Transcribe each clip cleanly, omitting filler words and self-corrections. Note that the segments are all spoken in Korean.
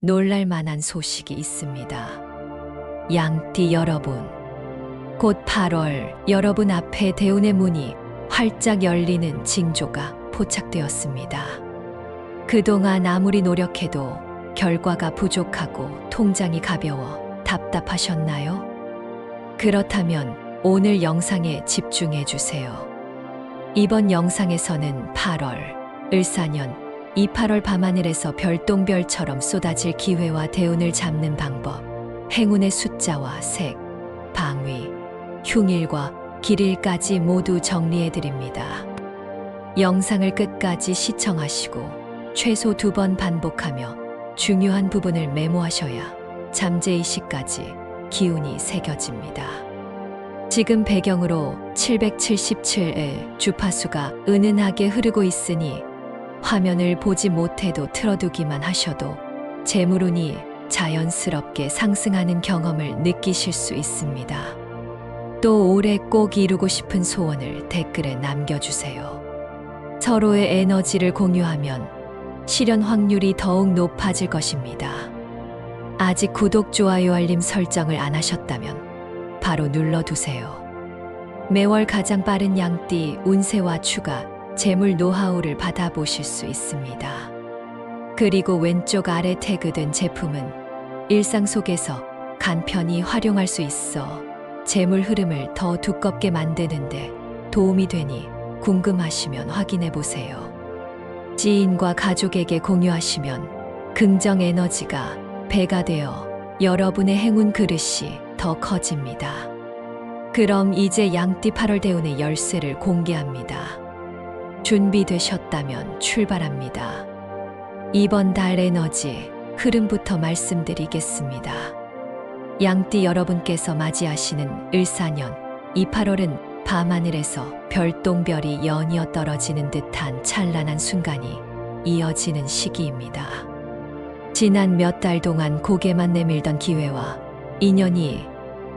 놀랄 만한 소식이 있습니다. 양띠 여러분, 곧 8월 여러분 앞에 대운의 문이 활짝 열리는 징조가 포착되었습니다. 그동안 아무리 노력해도 결과가 부족하고 통장이 가벼워 답답하셨나요? 그렇다면 오늘 영상에 집중해 주세요. 이번 영상에서는 8월, 을사년, 이 8월 밤하늘에서 별똥별처럼 쏟아질 기회와 대운을 잡는 방법, 행운의 숫자와 색, 방위, 흉일과 길일까지 모두 정리해 드립니다. 영상을 끝까지 시청하시고 최소 2번 반복하며 중요한 부분을 메모하셔야 잠재의식까지 기운이 새겨집니다. 지금 배경으로 777일 주파수가 은은하게 흐르고 있으니 화면을 보지 못해도 틀어두기만 하셔도 재물운이 자연스럽게 상승하는 경험을 느끼실 수 있습니다. 또 올해 꼭 이루고 싶은 소원을 댓글에 남겨주세요. 서로의 에너지를 공유하면 실현 확률이 더욱 높아질 것입니다. 아직 구독, 좋아요, 알림 설정을 안 하셨다면 바로 눌러두세요. 매월 가장 빠른 양띠 운세와 추가 재물 노하우를 받아보실 수 있습니다. 그리고 왼쪽 아래 태그된 제품은 일상 속에서 간편히 활용할 수 있어 재물 흐름을 더 두껍게 만드는데 도움이 되니 궁금하시면 확인해 보세요. 지인과 가족에게 공유하시면 긍정 에너지가 배가 되어 여러분의 행운 그릇이 더 커집니다. 그럼 이제 양띠 8월 대운의 열쇠를 공개합니다. 준비되셨다면 출발합니다. 이번 달 에너지 흐름부터 말씀드리겠습니다. 양띠 여러분께서 맞이하시는 을사년, 이 8월은 밤하늘에서 별똥별이 연이어 떨어지는 듯한 찬란한 순간이 이어지는 시기입니다. 지난 몇 달 동안 고개만 내밀던 기회와 인연이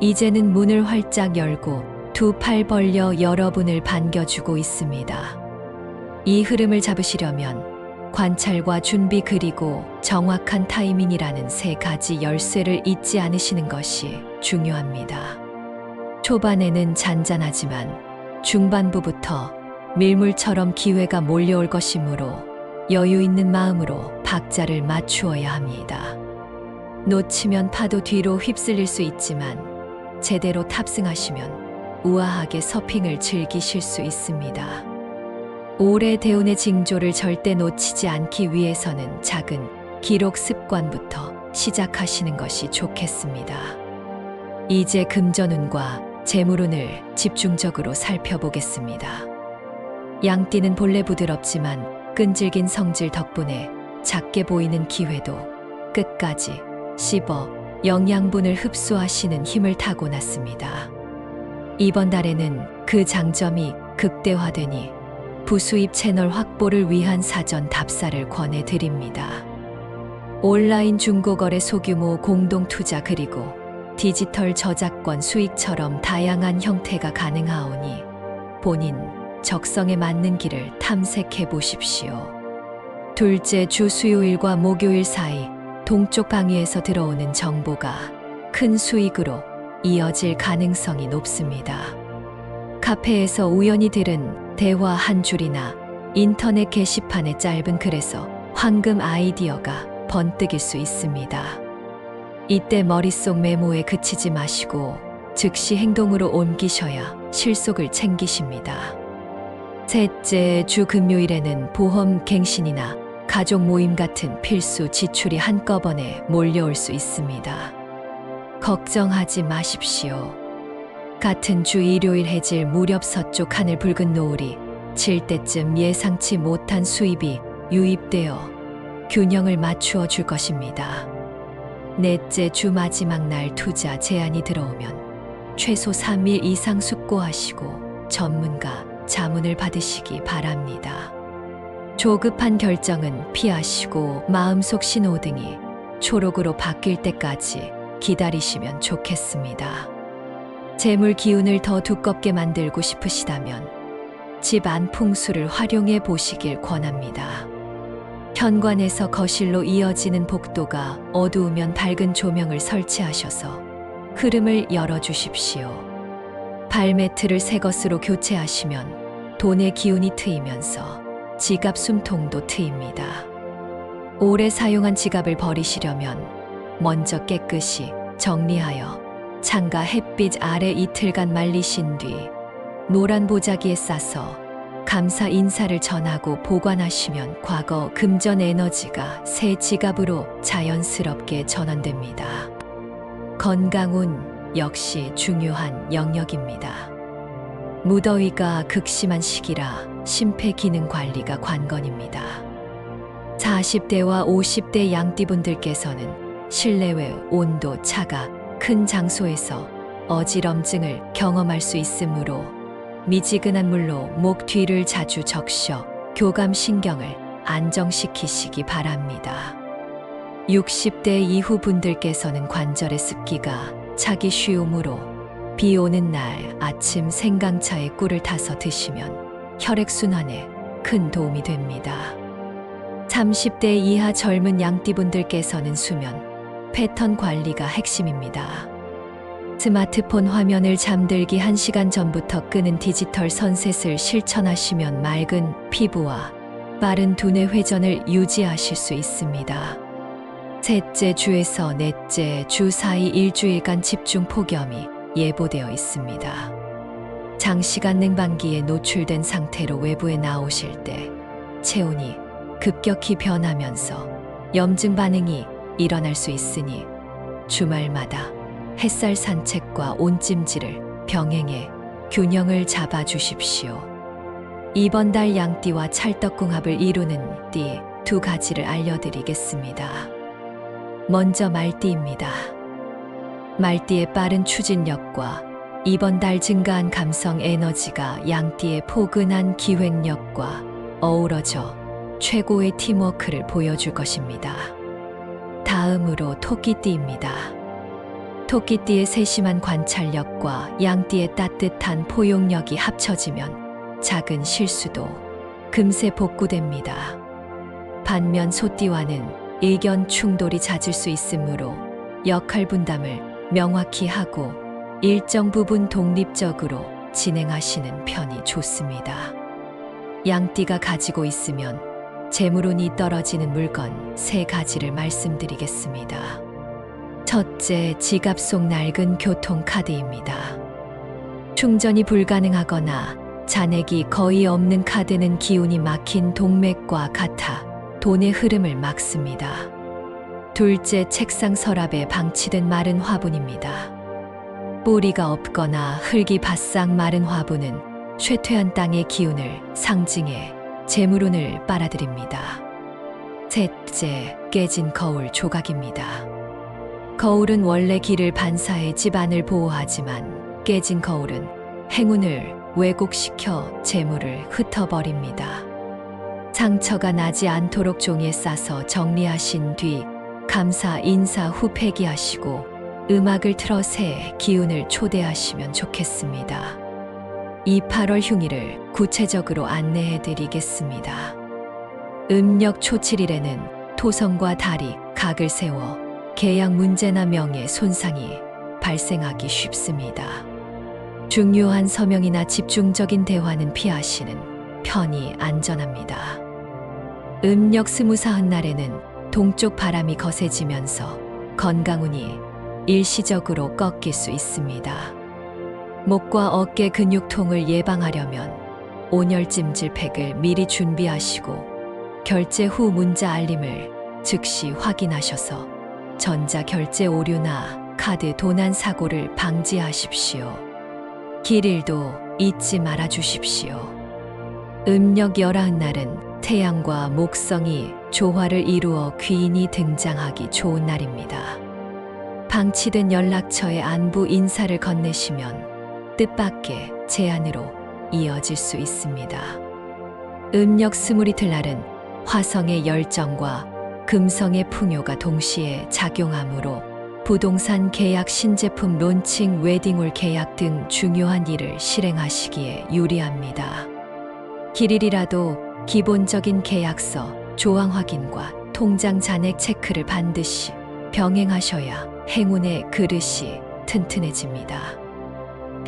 이제는 문을 활짝 열고 두 팔 벌려 여러분을 반겨주고 있습니다. 이 흐름을 잡으시려면 관찰과 준비 그리고 정확한 타이밍이라는 3가지 열쇠를 잊지 않으시는 것이 중요합니다. 초반에는 잔잔하지만 중반부부터 밀물처럼 기회가 몰려올 것이므로 여유 있는 마음으로 박자를 맞추어야 합니다. 놓치면 파도 뒤로 휩쓸릴 수 있지만 제대로 탑승하시면 우아하게 서핑을 즐기실 수 있습니다. 올해 대운의 징조를 절대 놓치지 않기 위해서는 작은 기록 습관부터 시작하시는 것이 좋겠습니다. 이제 금전운과 재물운을 집중적으로 살펴보겠습니다. 양띠는 본래 부드럽지만 끈질긴 성질 덕분에 작게 보이는 기회도 끝까지 씹어 영양분을 흡수하시는 힘을 타고났습니다. 이번 달에는 그 장점이 극대화되니 부수입 채널 확보를 위한 사전 답사를 권해드립니다. 온라인 중고거래, 소규모 공동투자 그리고 디지털 저작권 수익처럼 다양한 형태가 가능하오니 본인 적성에 맞는 길을 탐색해 보십시오. 둘째 주 수요일과 목요일 사이 동쪽 방위에서 들어오는 정보가 큰 수익으로 이어질 가능성이 높습니다. 카페에서 우연히 들은 대화 한 줄이나 인터넷 게시판의 짧은 글에서 황금 아이디어가 번뜩일 수 있습니다. 이때 머릿속 메모에 그치지 마시고 즉시 행동으로 옮기셔야 실속을 챙기십니다. 셋째 주 금요일에는 보험 갱신이나 가족 모임 같은 필수 지출이 한꺼번에 몰려올 수 있습니다. 걱정하지 마십시오. 같은 주 일요일 해질 무렵 서쪽 하늘 붉은 노을이 질 때쯤 예상치 못한 수입이 유입되어 균형을 맞추어 줄 것입니다. 넷째 주 마지막 날 투자 제안이 들어오면 최소 3일 이상 숙고하시고 전문가 자문을 받으시기 바랍니다. 조급한 결정은 피하시고 마음속 신호등이 초록으로 바뀔 때까지 기다리시면 좋겠습니다. 재물 기운을 더 두껍게 만들고 싶으시다면 집 안 풍수를 활용해 보시길 권합니다. 현관에서 거실로 이어지는 복도가 어두우면 밝은 조명을 설치하셔서 흐름을 열어주십시오. 발매트를 새 것으로 교체하시면 돈의 기운이 트이면서 지갑 숨통도 트입니다. 오래 사용한 지갑을 버리시려면 먼저 깨끗이 정리하여 창가 햇빛 아래 이틀간 말리신 뒤 노란 보자기에 싸서 감사 인사를 전하고 보관하시면 과거 금전 에너지가 새 지갑으로 자연스럽게 전환됩니다. 건강운 역시 중요한 영역입니다. 무더위가 극심한 시기라 심폐기능 관리가 관건입니다. 40대와 50대 양띠분들께서는 실내외 온도 차가 큰 장소에서 어지럼증을 경험할 수 있으므로 미지근한 물로 목 뒤를 자주 적셔 교감신경을 안정시키시기 바랍니다. 60대 이후 분들께서는 관절의 습기가 차기 쉬우므로 비 오는 날 아침 생강차에 꿀을 타서 드시면 혈액순환에 큰 도움이 됩니다. 30대 이하 젊은 양띠분들께서는 수면 패턴 관리가 핵심입니다. 스마트폰 화면을 잠들기 1시간 전부터 끄는 디지털 선셋을 실천하시면 맑은 피부와 빠른 두뇌 회전을 유지하실 수 있습니다. 셋째 주에서 넷째 주 사이 일주일간 집중 폭염이 예보되어 있습니다. 장시간 냉방기에 노출된 상태로 외부에 나오실 때 체온이 급격히 변하면서 염증 반응이 일어날 수 있으니 주말마다 햇살 산책과 온찜질을 병행해 균형을 잡아 주십시오. 이번 달 양띠와 찰떡궁합을 이루는 띠 두 가지를 알려드리겠습니다. 먼저 말띠입니다. 말띠의 빠른 추진력과 이번 달 증가한 감성 에너지가 양띠의 포근한 기획력과 어우러져 최고의 팀워크를 보여줄 것입니다. 다음으로 토끼띠입니다. 토끼띠의 세심한 관찰력과 양띠의 따뜻한 포용력이 합쳐지면 작은 실수도 금세 복구됩니다. 반면 소띠와는 의견 충돌이 잦을 수 있으므로 역할 분담을 명확히 하고 일정 부분 독립적으로 진행하시는 편이 좋습니다. 양띠가 가지고 있으면 재물운이 떨어지는 물건 3가지를 말씀드리겠습니다. 첫째, 지갑 속 낡은 교통카드입니다. 충전이 불가능하거나 잔액이 거의 없는 카드는 기운이 막힌 동맥과 같아 돈의 흐름을 막습니다. 둘째, 책상 서랍에 방치된 마른 화분입니다. 뿌리가 없거나 흙이 바싹 마른 화분은 쇠퇴한 땅의 기운을 상징해 재물운을 빨아들입니다. 셋째, 깨진 거울 조각입니다. 거울은 원래 길을 반사해 집안을 보호하지만 깨진 거울은 행운을 왜곡시켜 재물을 흩어버립니다. 상처가 나지 않도록 종이에 싸서 정리하신 뒤 감사 인사 후 폐기하시고 음악을 틀어 새 기운을 초대하시면 좋겠습니다. 이 8월 흉일을 구체적으로 안내해 드리겠습니다. 음력 초 7일에는 토성과 달이 각을 세워 계약 문제나 명예 손상이 발생하기 쉽습니다. 중요한 서명이나 집중적인 대화는 피하시는 편이 안전합니다. 음력 24한 날에는 동쪽 바람이 거세지면서 건강운이 일시적으로 꺾일 수 있습니다. 목과 어깨 근육통을 예방하려면 온열찜질팩을 미리 준비하시고 결제 후 문자 알림을 즉시 확인하셔서 전자결제 오류나 카드 도난 사고를 방지하십시오. 길일도 잊지 말아 주십시오. 음력 11날은 태양과 목성이 조화를 이루어 귀인이 등장하기 좋은 날입니다. 방치된 연락처에 안부 인사를 건네시면 뜻밖의 제안으로 이어질 수 있습니다. 음력 20이틀 날은 화성의 열정과 금성의 풍요가 동시에 작용하므로 부동산 계약, 신제품 론칭, 웨딩홀 계약 등 중요한 일을 실행하시기에 유리합니다. 길일이라도 기본적인 계약서, 조항 확인과 통장 잔액 체크를 반드시 병행하셔야 행운의 그릇이 튼튼해집니다.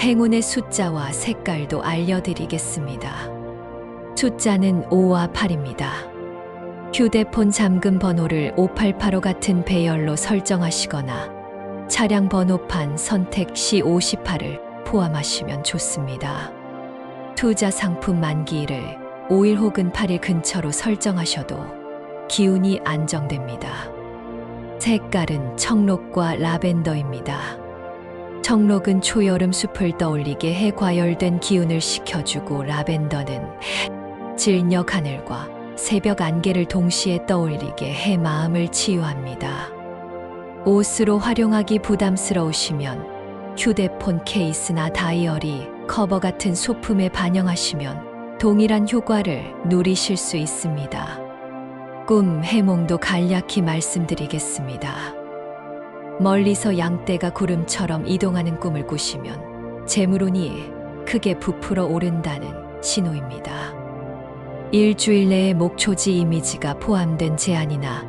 행운의 숫자와 색깔도 알려드리겠습니다. 숫자는 5와 8입니다. 휴대폰 잠금 번호를 5885 같은 배열로 설정하시거나 차량 번호판 선택 시 58을 포함하시면 좋습니다. 투자 상품 만기일을 5일 혹은 8일 근처로 설정하셔도 기운이 안정됩니다. 색깔은 청록과 라벤더입니다. 청록은 초여름 숲을 떠올리게 해 과열된 기운을 식혀주고, 라벤더는 질녘 하늘과 새벽 안개를 동시에 떠올리게 해 마음을 치유합니다. 옷으로 활용하기 부담스러우시면 휴대폰 케이스나 다이어리, 커버 같은 소품에 반영하시면 동일한 효과를 누리실 수 있습니다. 꿈 해몽도 간략히 말씀드리겠습니다. 멀리서 양떼가 구름처럼 이동하는 꿈을 꾸시면 재물운이 크게 부풀어 오른다는 신호입니다. 일주일 내에 목초지 이미지가 포함된 제안이나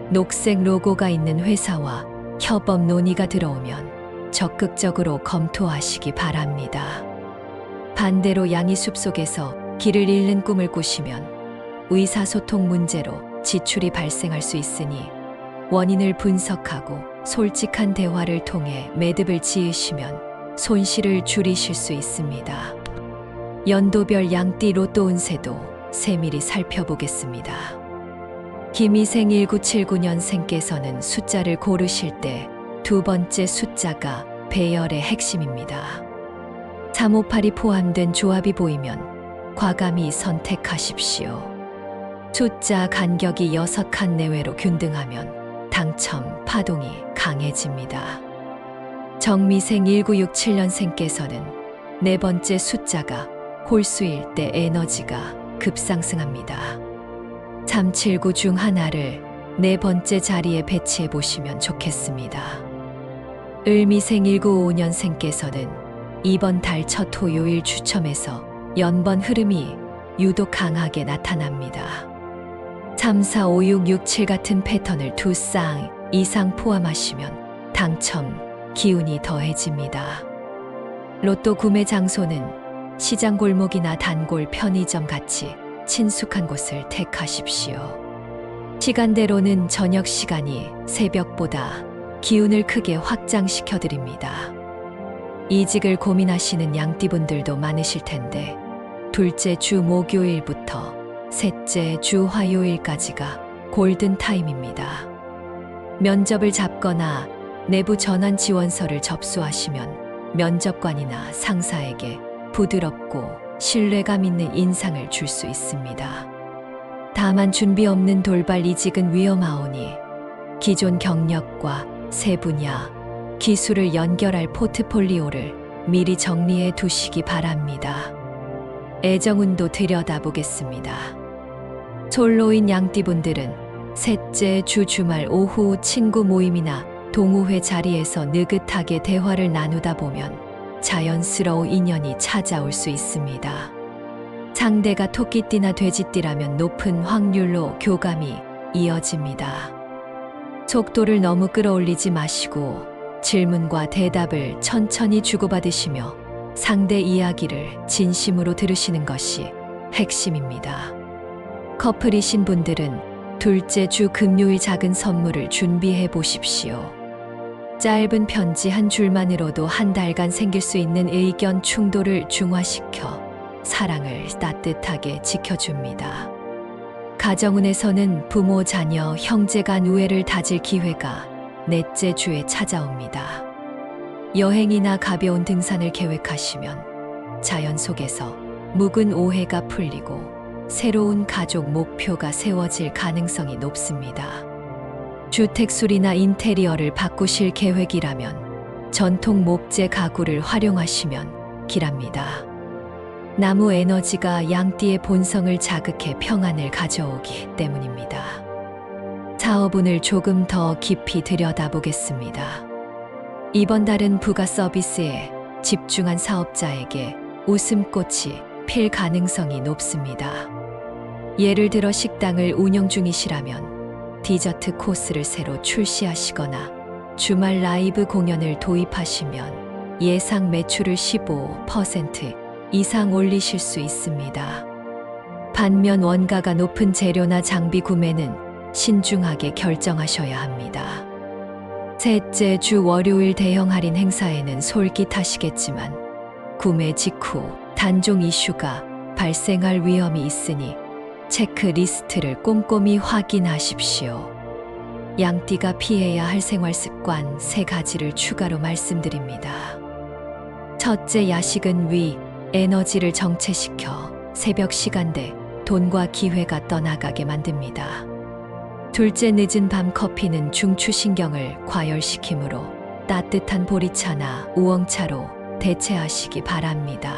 녹색 로고가 있는 회사와 협업 논의가 들어오면 적극적으로 검토하시기 바랍니다. 반대로 양이 숲속에서 길을 잃는 꿈을 꾸시면 의사소통 문제로 지출이 발생할 수 있으니 원인을 분석하고 솔직한 대화를 통해 매듭을 지으시면 손실을 줄이실 수 있습니다. 연도별 양띠 로또 운세도 세밀히 살펴보겠습니다. 김희생 1979년생께서는 숫자를 고르실 때 두 번째 숫자가 배열의 핵심입니다. 358이 포함된 조합이 보이면 과감히 선택하십시오. 숫자 간격이 6칸 내외로 균등하면 당첨 파동이 강해집니다. 정미생 1967년생께서는 네 번째 숫자가 홀수일 때 에너지가 급상승합니다. 379 중 하나를 네 번째 자리에 배치해 보시면 좋겠습니다. 을미생 1955년생께서는 이번 달 첫 토요일 추첨에서 연번 흐름이 유독 강하게 나타납니다. 3, 4, 5, 6, 6, 7 같은 패턴을 두 쌍 이상 포함하시면 당첨 기운이 더해집니다. 로또 구매 장소는 시장 골목이나 단골 편의점 같이 친숙한 곳을 택하십시오. 시간대로는 저녁 시간이 새벽보다 기운을 크게 확장시켜 드립니다. 이직을 고민하시는 양띠분들도 많으실 텐데 둘째 주 목요일부터 셋째 주 화요일까지가 골든타임입니다. 면접을 잡거나 내부 전환 지원서를 접수하시면 면접관이나 상사에게 부드럽고 신뢰감 있는 인상을 줄 수 있습니다. 다만 준비 없는 돌발 이직은 위험하오니 기존 경력과 새 분야, 기술을 연결할 포트폴리오를 미리 정리해 두시기 바랍니다. 애정운도 들여다보겠습니다. 솔로인 양띠분들은 셋째 주 주말 오후 친구 모임이나 동호회 자리에서 느긋하게 대화를 나누다 보면 자연스러운 인연이 찾아올 수 있습니다. 상대가 토끼띠나 돼지띠라면 높은 확률로 교감이 이어집니다. 속도를 너무 끌어올리지 마시고 질문과 대답을 천천히 주고받으시며 상대 이야기를 진심으로 들으시는 것이 핵심입니다. 커플이신 분들은 둘째 주 금요일 작은 선물을 준비해 보십시오. 짧은 편지 한 줄만으로도 한 달간 생길 수 있는 의견 충돌을 중화시켜 사랑을 따뜻하게 지켜줍니다. 가정운에서는 부모, 자녀, 형제 간 우애를 다질 기회가 넷째 주에 찾아옵니다. 여행이나 가벼운 등산을 계획하시면 자연 속에서 묵은 오해가 풀리고 새로운 가족 목표가 세워질 가능성이 높습니다. 주택 수리나 인테리어를 바꾸실 계획이라면 전통 목재 가구를 활용하시면 길합니다. 나무 에너지가 양띠의 본성을 자극해 평안을 가져오기 때문입니다. 사업운을 조금 더 깊이 들여다보겠습니다. 이번 달은 부가 서비스에 집중한 사업자에게 웃음꽃이 필 가능성이 높습니다. 예를 들어 식당을 운영 중이시라면 디저트 코스를 새로 출시하시거나 주말 라이브 공연을 도입하시면 예상 매출을 15% 이상 올리실 수 있습니다. 반면 원가가 높은 재료나 장비 구매는 신중하게 결정하셔야 합니다. 셋째 주 월요일 대형 할인 행사에는 솔깃하시겠지만 구매 직후 단종 이슈가 발생할 위험이 있으니 체크리스트를 꼼꼼히 확인하십시오. 양띠가 피해야 할 생활 습관 3가지를 추가로 말씀드립니다. 첫째, 야식은 위, 에너지를 정체시켜 새벽 시간대 돈과 기회가 떠나가게 만듭니다. 둘째, 늦은 밤 커피는 중추신경을 과열시키므로 따뜻한 보리차나 우엉차로 대체하시기 바랍니다.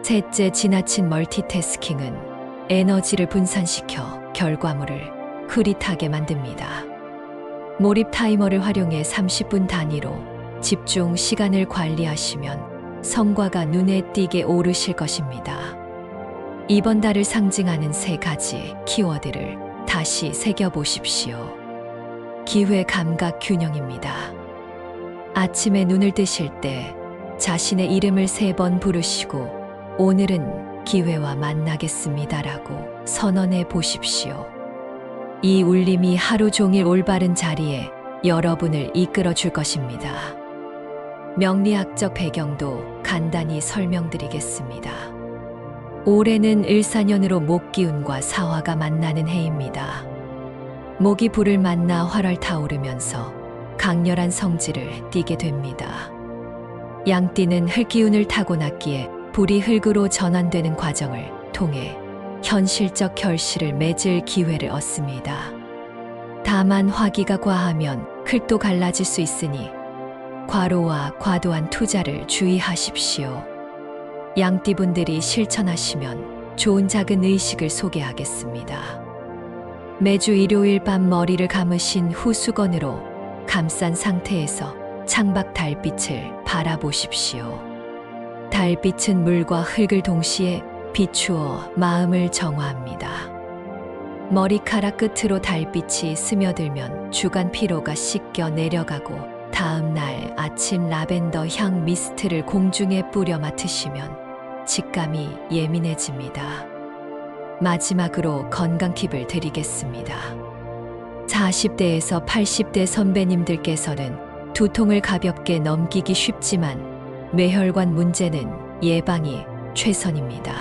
셋째, 지나친 멀티태스킹은 에너지를 분산시켜 결과물을 흐릿하게 만듭니다. 몰입 타이머를 활용해 30분 단위로 집중 시간을 관리하시면 성과가 눈에 띄게 오르실 것입니다. 이번 달을 상징하는 3가지 키워드를 다시 새겨보십시오. 기회 감각 균형입니다. 아침에 눈을 뜨실 때 자신의 이름을 3번 부르시고 오늘은 기회와 만나겠습니다라고 선언해 보십시오. 이 울림이 하루 종일 올바른 자리에 여러분을 이끌어 줄 것입니다. 명리학적 배경도 간단히 설명드리겠습니다. 올해는 을사년으로 목기운과 사화가 만나는 해입니다. 목이 불을 만나 활활 타오르면서 강렬한 성질을 띠게 됩니다. 양띠는 흙기운을 타고났기에 불이 흙으로 전환되는 과정을 통해 현실적 결실을 맺을 기회를 얻습니다. 다만 화기가 과하면 흙도 갈라질 수 있으니 과로와 과도한 투자를 주의하십시오. 양띠분들이 실천하시면 좋은 작은 의식을 소개하겠습니다. 매주 일요일 밤 머리를 감으신 후 수건으로 감싼 상태에서 창밖 달빛을 바라보십시오. 달빛은 물과 흙을 동시에 비추어 마음을 정화합니다. 머리카락 끝으로 달빛이 스며들면 주간 피로가 씻겨 내려가고 다음 날 아침 라벤더 향 미스트를 공중에 뿌려 맡으시면 직감이 예민해집니다. 마지막으로 건강 팁을 드리겠습니다. 40대에서 80대 선배님들께서는 두통을 가볍게 넘기기 쉽지만 뇌혈관 문제는 예방이 최선입니다.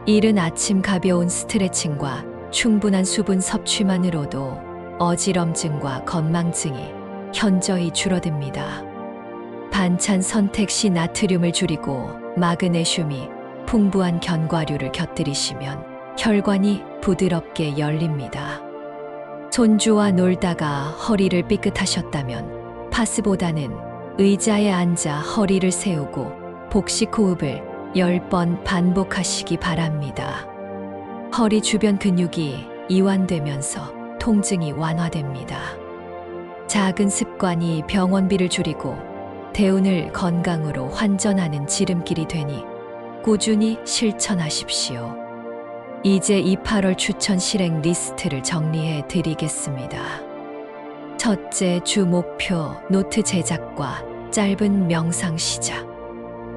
이른 아침 가벼운 스트레칭과 충분한 수분 섭취만으로도 어지럼증과 건망증이 현저히 줄어듭니다. 반찬 선택 시 나트륨을 줄이고 마그네슘이 풍부한 견과류를 곁들이시면 혈관이 부드럽게 열립니다. 손주와 놀다가 허리를 삐끗하셨다면 파스보다는 의자에 앉아 허리를 세우고 복식 호흡을 10번 반복하시기 바랍니다. 허리 주변 근육이 이완되면서 통증이 완화됩니다. 작은 습관이 병원비를 줄이고 대운을 건강으로 환전하는 지름길이 되니 꾸준히 실천하십시오. 이제 이 8월 추천 실행 리스트를 정리해 드리겠습니다. 첫째, 주 목표 노트 제작과 짧은 명상 시작.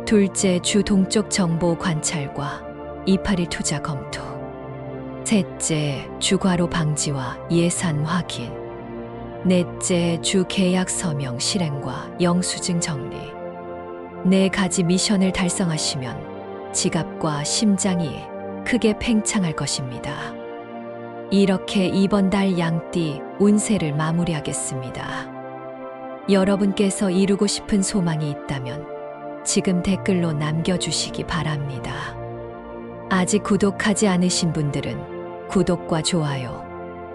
둘째, 주 동쪽 정보 관찰과 281 투자 검토. 셋째, 주 과로 방지와 예산 확인. 넷째, 주 계약 서명 실행과 영수증 정리. 4가지 미션을 달성하시면 지갑과 심장이 크게 팽창할 것입니다. 이렇게 이번 달 양띠 운세를 마무리하겠습니다. 여러분께서 이루고 싶은 소망이 있다면 지금 댓글로 남겨주시기 바랍니다. 아직 구독하지 않으신 분들은 구독과 좋아요,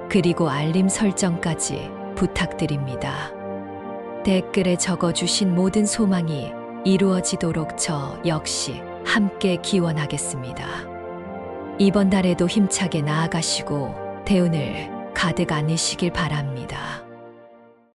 그리고 알림 설정까지 부탁드립니다. 댓글에 적어주신 모든 소망이 이루어지도록 저 역시 함께 기원하겠습니다. 이번 달에도 힘차게 나아가시고 대운을 가득 안으시길 바랍니다.